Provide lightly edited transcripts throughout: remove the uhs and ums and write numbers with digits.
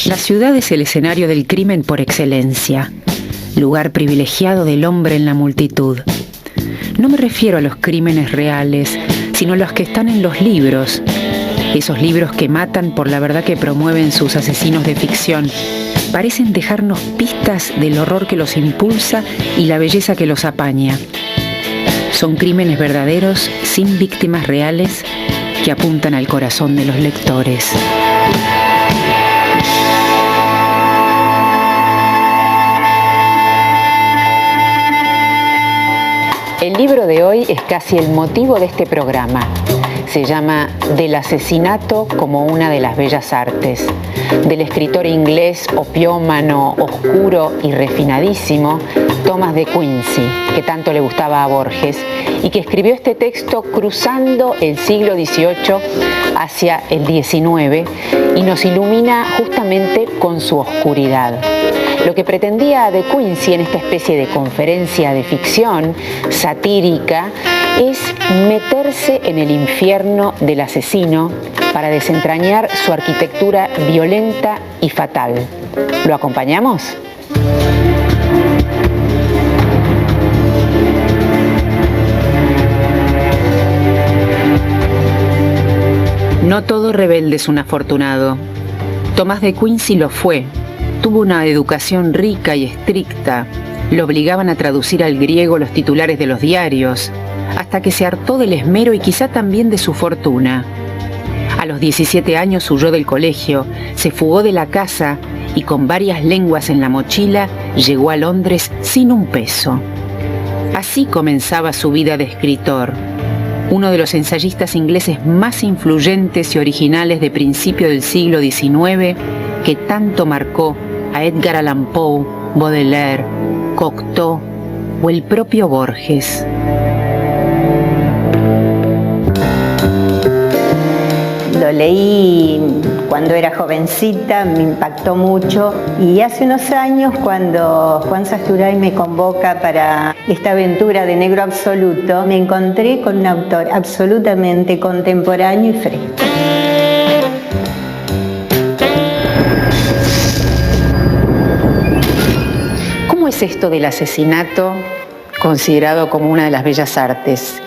La ciudad es el escenario del crimen por excelencia, lugar privilegiado del hombre en la multitud. No me refiero a los crímenes reales, sino a los que están en los libros, esos libros que matan por la verdad que promueven sus asesinos de ficción. Parecen dejarnos pistas del horror que los impulsa y la belleza que los apaña. Son crímenes verdaderos, sin víctimas reales, que apuntan al corazón de los lectores. El libro de hoy es casi el motivo de este programa. Se llama Del asesinato como una de las bellas artes, del escritor inglés opiómano, oscuro y refinadísimo Thomas de Quincey, que tanto le gustaba a Borges, y que escribió este texto cruzando el siglo XVIII hacia el XIX y nos ilumina justamente con su oscuridad. Lo que pretendía de Quincey en esta especie de conferencia de ficción satírica es meterse en el infierno del asesino para desentrañar su arquitectura violenta y fatal. ¿Lo acompañamos? No todo rebelde es un afortunado. Tomás de Quincey lo fue. Tuvo una educación rica y estricta. Lo obligaban a traducir al griego los titulares de los diarios, hasta que se hartó del esmero y quizá también de su fortuna. A los 17 años huyó del colegio, se fugó de la casa y con varias lenguas en la mochila llegó a Londres sin un peso. Así comenzaba su vida de escritor, uno de los ensayistas ingleses más influyentes y originales de principio del siglo XIX, que tanto marcó a Edgar Allan Poe, Baudelaire, Cocteau o el propio Borges. Lo leí cuando era jovencita, me impactó mucho, y hace unos años cuando Juan Sasturray me convoca para esta aventura de Negro Absoluto, me encontré con un autor absolutamente contemporáneo y fresco. ¿Cómo es esto del asesinato considerado como una de las bellas artes?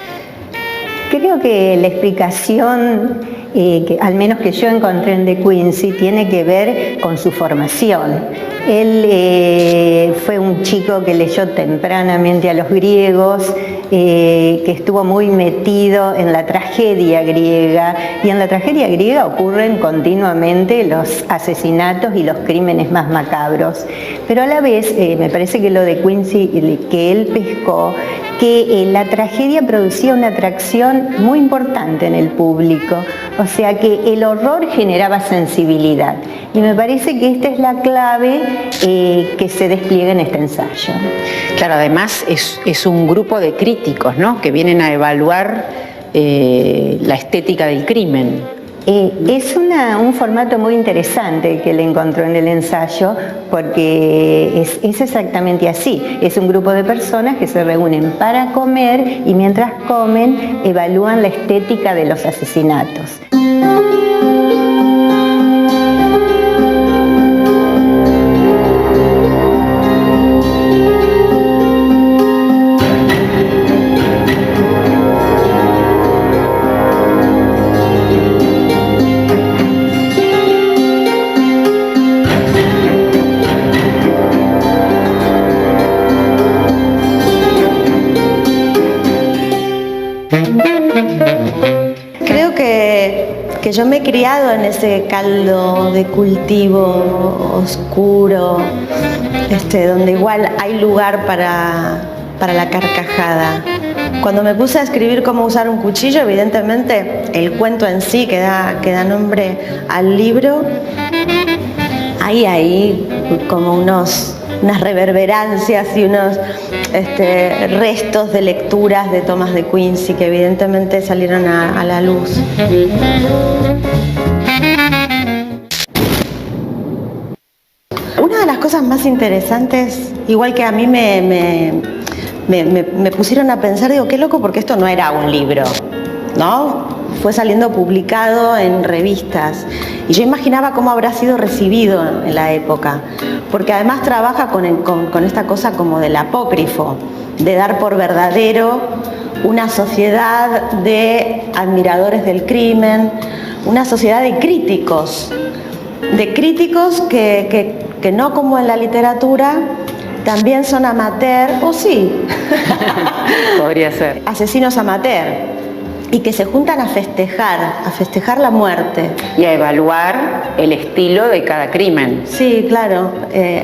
Creo que la explicación, que al menos que yo encontré en De Quincey, tiene que ver con su formación. Él fue un chico que leyó tempranamente a los griegos, que estuvo muy metido en la tragedia griega, y en la tragedia griega ocurren continuamente los asesinatos y los crímenes más macabros. Pero a la vez, me parece que lo de Quincey, que él pescó, que la tragedia producía una atracción muy importante en el público, o sea que el horror generaba sensibilidad, y me parece que esta es la clave que se despliega en este ensayo. Claro, además es un grupo de críticos, ¿no?, que vienen a evaluar la estética del crimen. Es un formato muy interesante que él encontró en el ensayo, porque es exactamente así. Es un grupo de personas que se reúnen para comer y mientras comen evalúan la estética de los asesinatos. Creo que yo me he criado en ese caldo de cultivo oscuro, donde igual hay lugar para la carcajada. Cuando me puse a escribir cómo usar un cuchillo, evidentemente el cuento en sí que da nombre al libro, hay como unas reverberancias y unos restos de lecturas de Thomas de Quincey que evidentemente salieron a la luz. las cosas más interesantes, igual que a mí me pusieron a pensar, digo, qué loco, porque esto no era un libro, ¿no? Fue saliendo publicado en revistas. Y yo imaginaba cómo habrá sido recibido en la época, porque además trabaja con esta cosa como del apócrifo, de dar por verdadero una sociedad de admiradores del crimen, una sociedad de críticos que no como en la literatura, también son amateur, o sí, Podría ser. asesinos amateur, y que se juntan a festejar la muerte. Y a evaluar el estilo de cada crimen. Sí, claro,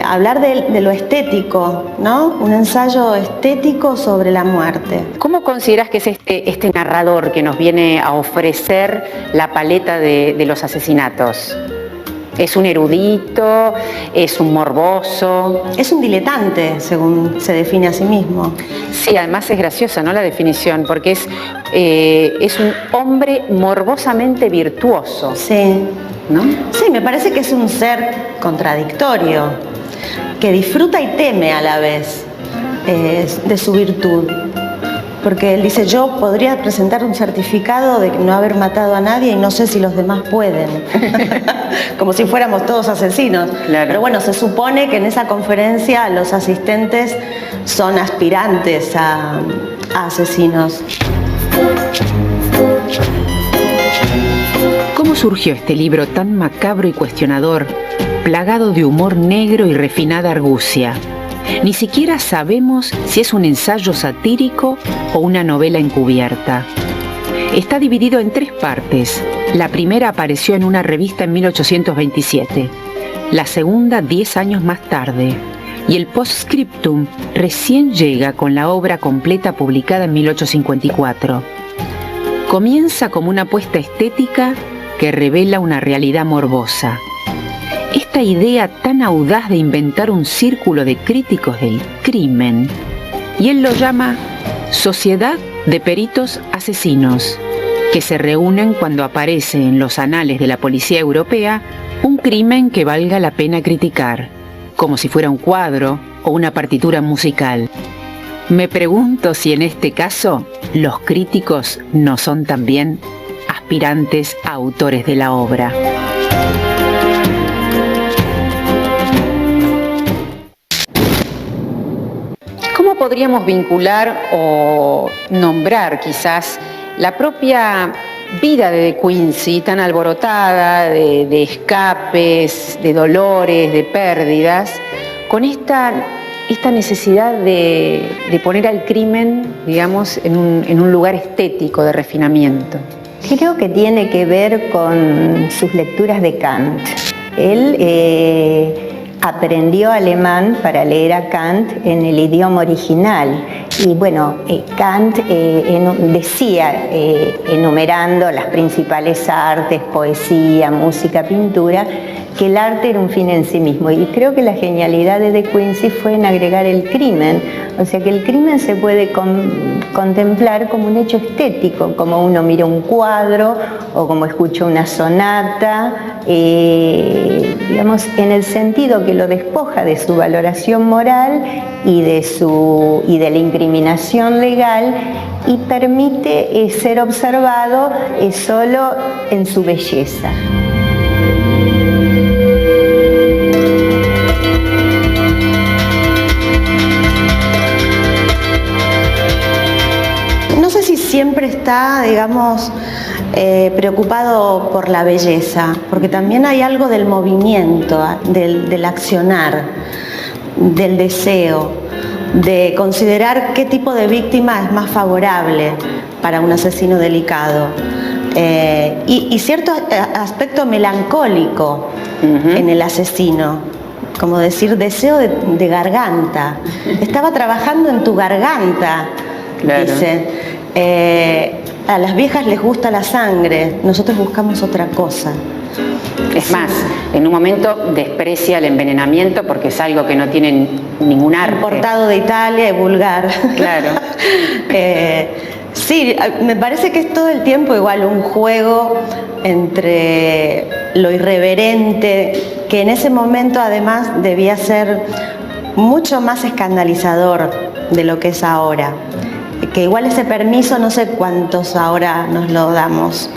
hablar de lo estético, ¿no? Un ensayo estético sobre la muerte. ¿Cómo consideras que es este narrador que nos viene a ofrecer la paleta de los asesinatos? ¿Es un erudito? ¿Es un morboso? Es un diletante, según se define a sí mismo. Sí, además es graciosa, ¿no?, la definición, porque es un hombre morbosamente virtuoso, Sí. ¿no? Sí, me parece que es un ser contradictorio, que disfruta y teme a la vez de su virtud. Porque él dice, yo podría presentar un certificado de no haber matado a nadie y no sé si los demás pueden. Como si fuéramos todos asesinos. Claro. Pero bueno, se supone que en esa conferencia los asistentes son aspirantes a asesinos. ¿Cómo surgió este libro tan macabro y cuestionador, plagado de humor negro y refinada argucia? Ni siquiera sabemos si es un ensayo satírico o una novela encubierta. Está dividido en 3 partes. La primera apareció en una revista en 1827, la segunda 10 años más tarde, y el postscriptum recién llega con la obra completa publicada en 1854. Comienza como una apuesta estética que revela una realidad morbosa. Esta idea tan audaz de inventar un círculo de críticos del crimen, y él lo llama Sociedad de Peritos Asesinos, que se reúnen cuando aparece en los anales de la policía europea un crimen que valga la pena criticar, como si fuera un cuadro o una partitura musical. Me pregunto si en este caso los críticos no son también aspirantes a autores de la obra. ¿Cómo podríamos vincular o nombrar quizás la propia vida de De Quincey, tan alborotada, de escapes, de dolores, de pérdidas, con esta necesidad de poner al crimen, digamos, en un lugar estético de refinamiento? Creo que tiene que ver con sus lecturas de Kant. Él aprendió alemán para leer a Kant en el idioma original. Y bueno, Kant decía, enumerando las principales artes, poesía, música, pintura, que el arte era un fin en sí mismo. Y creo que la genialidad de Quincey fue en agregar el crimen. O sea que el crimen se puede contemplar como un hecho estético, como uno mira un cuadro o como escucha una sonata, digamos, en el sentido que lo despoja de su valoración moral y de la incriminación legal y permite ser observado solo en su belleza. No sé si siempre está, digamos, preocupado por la belleza, porque también hay algo del movimiento, del accionar, del deseo, de considerar qué tipo de víctima es más favorable para un asesino delicado. Y cierto aspecto melancólico en el asesino, como decir, deseo de garganta. Estaba trabajando en tu garganta, claro. Dice. A las viejas les gusta la sangre, nosotros buscamos otra cosa. Es más, en un momento desprecia el envenenamiento porque es algo que no tiene ningún arte. Importado de Italia y vulgar. Claro. Sí, me parece que es todo el tiempo igual un juego entre lo irreverente que en ese momento además debía ser mucho más escandalizador de lo que es ahora. Que igual ese permiso no sé cuántos ahora nos lo damos,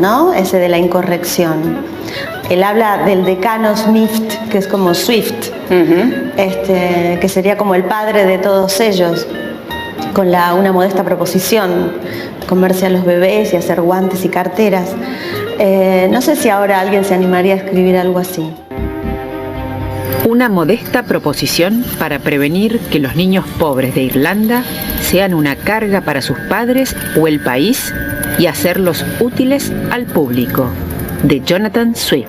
¿no? Ese de la incorrección. Él habla del decano Smith, que es como Swift, que sería como el padre de todos ellos, con una modesta proposición, comerse a los bebés y hacer guantes y carteras. No sé si ahora alguien se animaría a escribir algo así. Una modesta proposición para prevenir que los niños pobres de Irlanda sean una carga para sus padres o el país y hacerlos útiles al público, de Jonathan Swift.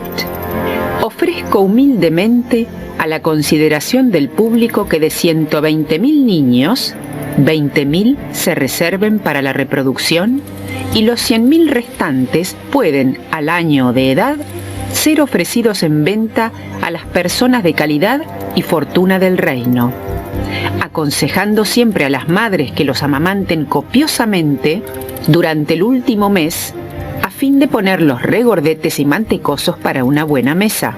Ofrezco humildemente a la consideración del público que de 120.000 niños, 20.000 se reserven para la reproducción y los 100.000 restantes pueden, al año de edad, ser ofrecidos en venta a las personas de calidad y fortuna del reino, aconsejando siempre a las madres que los amamanten copiosamente durante el último mes a fin de ponerlos regordetes y mantecosos para una buena mesa.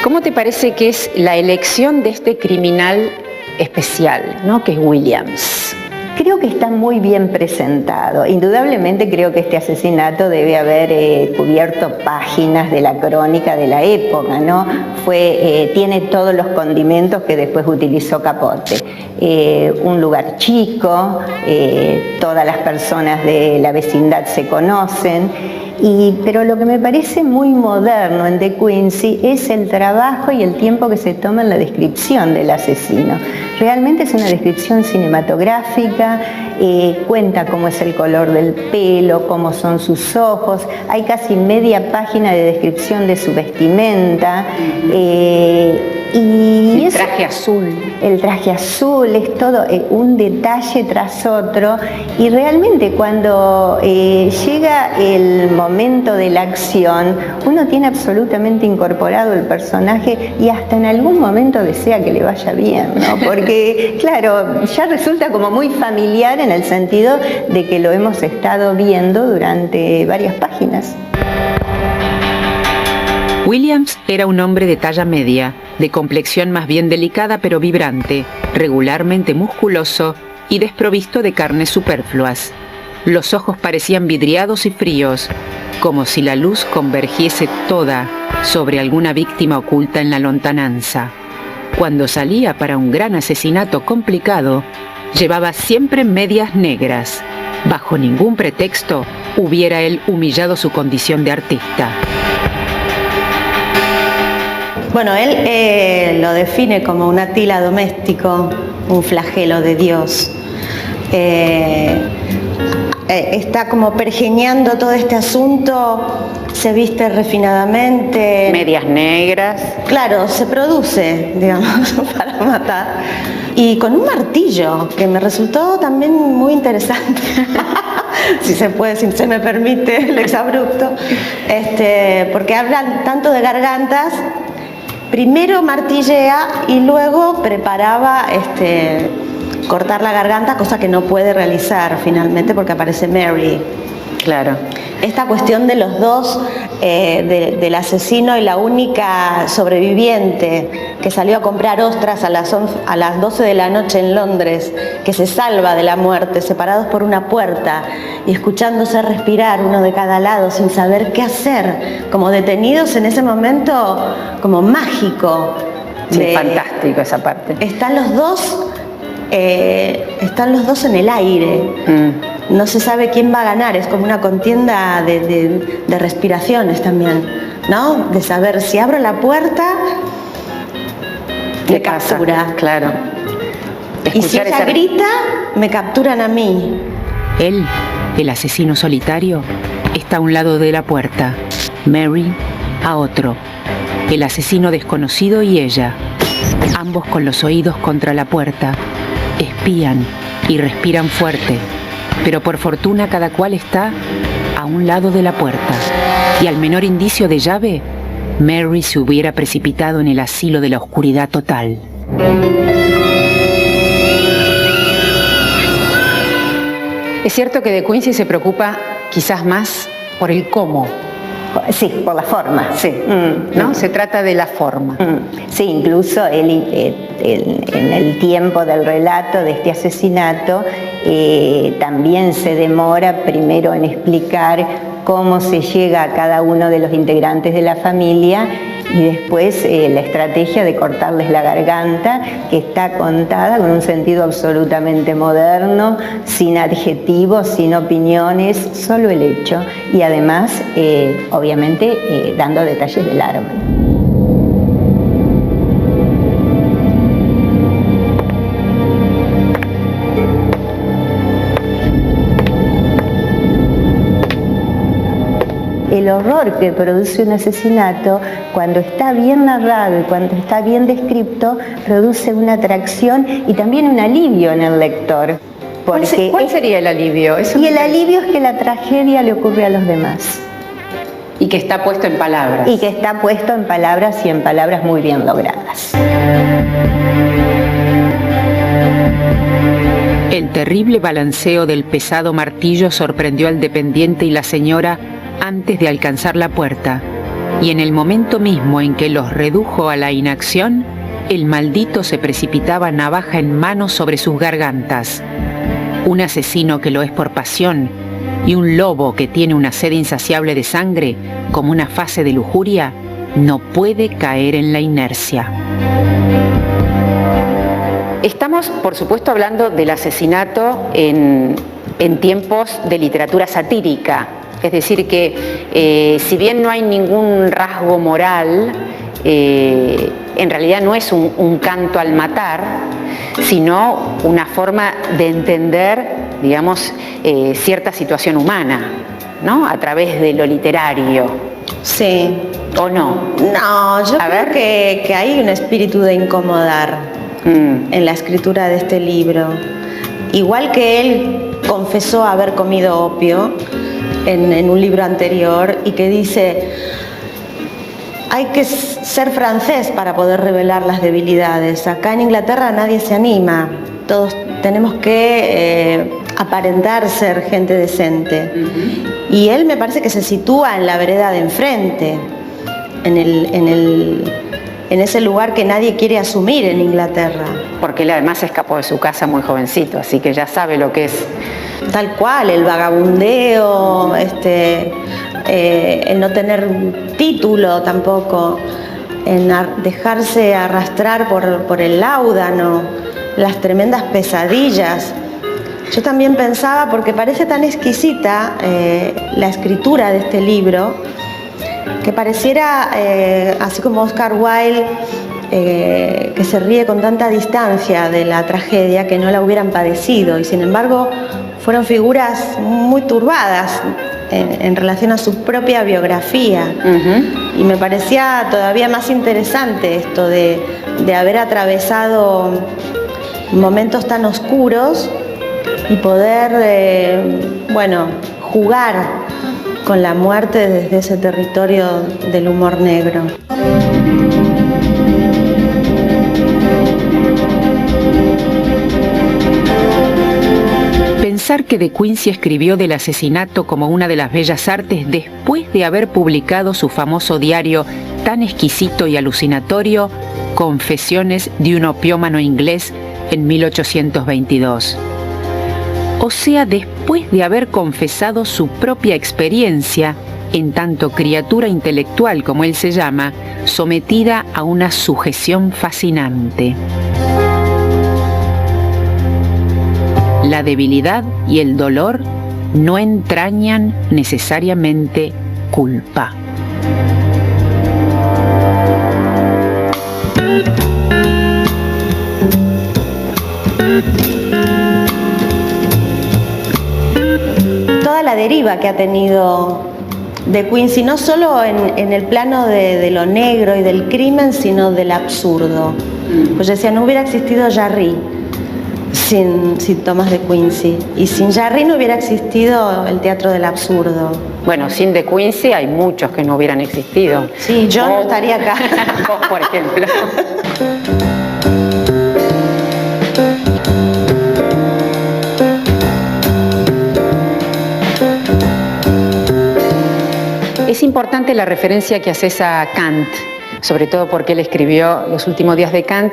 ¿Cómo te parece que es la elección de este criminal especial, ¿no? Que es Williams? Creo que está muy bien presentado. Indudablemente creo que este asesinato debe haber cubierto páginas de la crónica de la época, ¿no? Tiene todos los condimentos que después utilizó Capote. Un lugar chico, todas las personas de la vecindad se conocen. Pero lo que me parece muy moderno en De Quincey es el trabajo y el tiempo que se toma en la descripción del asesino. Realmente es una descripción cinematográfica, cuenta cómo es el color del pelo, cómo son sus ojos, hay casi media página de descripción de su vestimenta. Y el traje azul. El traje azul, es todo un detalle tras otro, y realmente cuando llega el momento de la acción, uno tiene absolutamente incorporado el personaje y hasta en algún momento desea que le vaya bien, ¿no? Porque, claro, ya resulta como muy familiar en el sentido de que lo hemos estado viendo durante varias páginas. Williams era un hombre de talla media, de complexión más bien delicada pero vibrante, regularmente musculoso y desprovisto de carnes superfluas. Los ojos parecían vidriados y fríos, como si la luz convergiese toda sobre alguna víctima oculta en la lontananza. Cuando salía para un gran asesinato complicado, llevaba siempre medias negras. Bajo ningún pretexto hubiera él humillado su condición de artista. Bueno, él lo define como un Atila doméstico, un flagelo de Dios. Está como pergeñando todo este asunto, se viste refinadamente. Medias negras. Claro, se produce, digamos, para matar. Y con un martillo, que me resultó también muy interesante. Si se puede, si se me permite el exabrupto. Porque hablan tanto de gargantas. Primero martillea y luego preparaba cortar la garganta, cosa que no puede realizar finalmente porque aparece Mary. Claro. Esta cuestión de los dos, del asesino y la única sobreviviente que salió a comprar ostras a las 12 de la noche en Londres, que se salva de la muerte, separados por una puerta y escuchándose respirar uno de cada lado sin saber qué hacer, como detenidos en ese momento como mágico. Sí, fantástico esa parte. Están los dos en el aire. No se sabe quién va a ganar, es como una contienda de respiraciones también, ¿no? De saber si abro la puerta, me captura. Claro. Y si ella grita, me capturan a mí. Él, el asesino solitario, está a un lado de la puerta, Mary a otro, el asesino desconocido y ella, ambos con los oídos contra la puerta, espían y respiran fuerte. Pero por fortuna cada cual está a un lado de la puerta, y al menor indicio de llave, Mary se hubiera precipitado en el asilo de la oscuridad total. Es cierto que De Quincey se preocupa quizás más por el cómo Sí, por la forma. Sí, ¿no? Se trata de la forma. Sí, incluso él, en el tiempo del relato de este asesinato también se demora primero en explicar cómo se llega a cada uno de los integrantes de la familia y después la estrategia de cortarles la garganta, que está contada con un sentido absolutamente moderno, sin adjetivos, sin opiniones, solo el hecho y además, obviamente, dando detalles del arma. El horror que produce un asesinato, cuando está bien narrado y cuando está bien descrito, produce una atracción y también un alivio en el lector. ¿Cuál sería el alivio? Y el alivio es que la tragedia le ocurre a los demás. Y que está puesto en palabras. Y que está puesto en palabras y en palabras muy bien logradas. El terrible balanceo del pesado martillo sorprendió al dependiente y la señora antes de alcanzar la puerta, y en el momento mismo en que los redujo a la inacción, el maldito se precipitaba navaja en mano sobre sus gargantas. Un asesino que lo es por pasión y un lobo que tiene una sed insaciable de sangre como una fase de lujuria no puede caer en la inercia. Estamos, por supuesto, hablando del asesinato en tiempos de literatura satírica. Es decir que si bien no hay ningún rasgo moral, en realidad no es un canto al matar, sino una forma de entender, digamos, cierta situación humana, ¿no? A través de lo literario. Sí. ¿O no? No, yo creo que hay un espíritu de incomodar en la escritura de este libro. Igual que él confesó haber comido opio en un libro anterior y que dice: hay que ser francés para poder revelar las debilidades. Acá en Inglaterra nadie se anima, todos tenemos que aparentar ser gente decente. Y él me parece que se sitúa en la vereda de enfrente, en ese lugar que nadie quiere asumir en Inglaterra. Porque él además escapó de su casa muy jovencito, así que ya sabe lo que es. Tal cual, el vagabundeo, el no tener título tampoco, en dejarse arrastrar por el láudano, las tremendas pesadillas. Yo también pensaba, porque parece tan exquisita la escritura de este libro, que pareciera, así como Oscar Wilde, que se ríe con tanta distancia de la tragedia, que no la hubieran padecido, y sin embargo fueron figuras muy turbadas en relación a su propia biografía. Y me parecía todavía más interesante esto de haber atravesado momentos tan oscuros y poder, jugar con la muerte desde ese territorio del humor negro. Pensar que De Quincey escribió del asesinato como una de las bellas artes después de haber publicado su famoso diario tan exquisito y alucinatorio, Confesiones de un opiómano inglés, en 1822. O sea, después de haber confesado su propia experiencia, en tanto criatura intelectual como él se llama, sometida a una sujeción fascinante. La debilidad y el dolor no entrañan necesariamente culpa. Toda la deriva que ha tenido De Quincey, no solo en el plano de lo negro y del crimen, sino del absurdo. Pues decía, no hubiera existido Jarry sin Thomas De Quincey, y sin Jarry no hubiera existido el teatro del absurdo. Bueno, sin De Quincey hay muchos que no hubieran existido. Sí, yo no estaría acá. Vos, por ejemplo. Es Es importante la referencia que haces a Kant, sobre todo porque él escribió Los últimos días de Kant,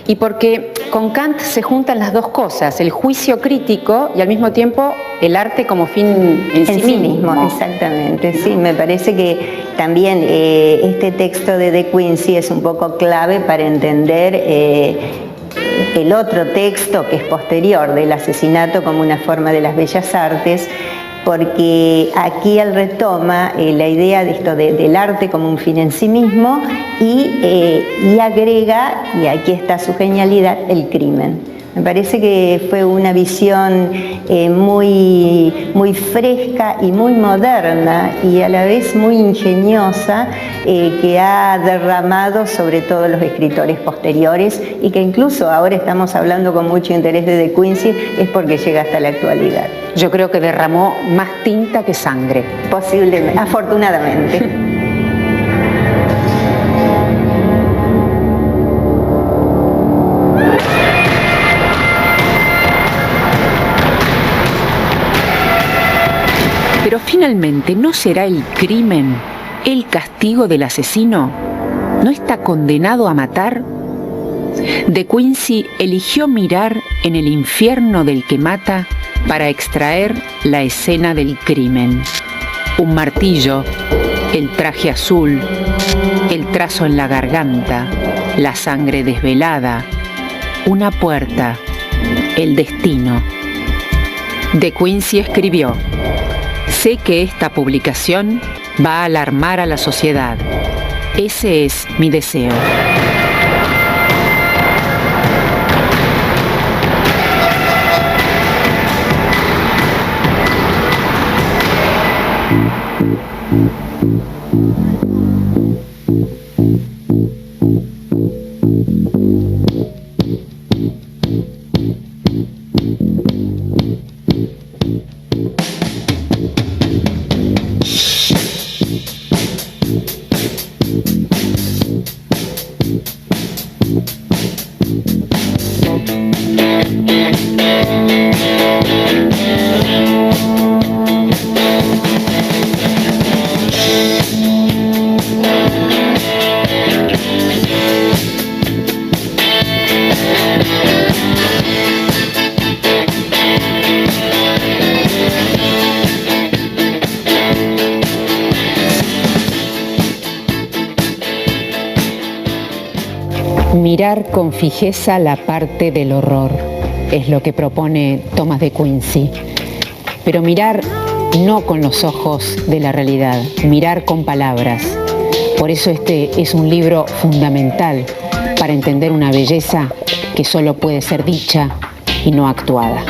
y porque con Kant se juntan las dos cosas, el juicio crítico y al mismo tiempo el arte como fin en sí mismo. Exactamente, sí, me parece que también este texto de Quincy es un poco clave para entender el otro texto que es posterior, del asesinato como una forma de las bellas artes, porque aquí él retoma la idea de esto del arte como un fin en sí mismo y agrega, y aquí está su genialidad, el crimen. Me parece que fue una visión muy fresca y muy moderna y a la vez muy ingeniosa que ha derramado sobre todo los escritores posteriores y que incluso ahora estamos hablando con mucho interés de Quincy, es porque llega hasta la actualidad. Yo creo que derramó más tinta que sangre. Posiblemente, afortunadamente. Pero finalmente, ¿no será el crimen el castigo del asesino? ¿No está condenado a matar? De Quincy eligió mirar en el infierno del que mata para extraer la escena del crimen. Un martillo, el traje azul, el trazo en la garganta, la sangre desvelada, una puerta, el destino. De Quincy escribió: sé que esta publicación va a alarmar a la sociedad. Ese es mi deseo. Mirar con fijeza la parte del horror, es lo que propone Thomas de Quincy. Pero mirar no con los ojos de la realidad, mirar con palabras. Por eso este es un libro fundamental para entender una belleza que solo puede ser dicha y no actuada.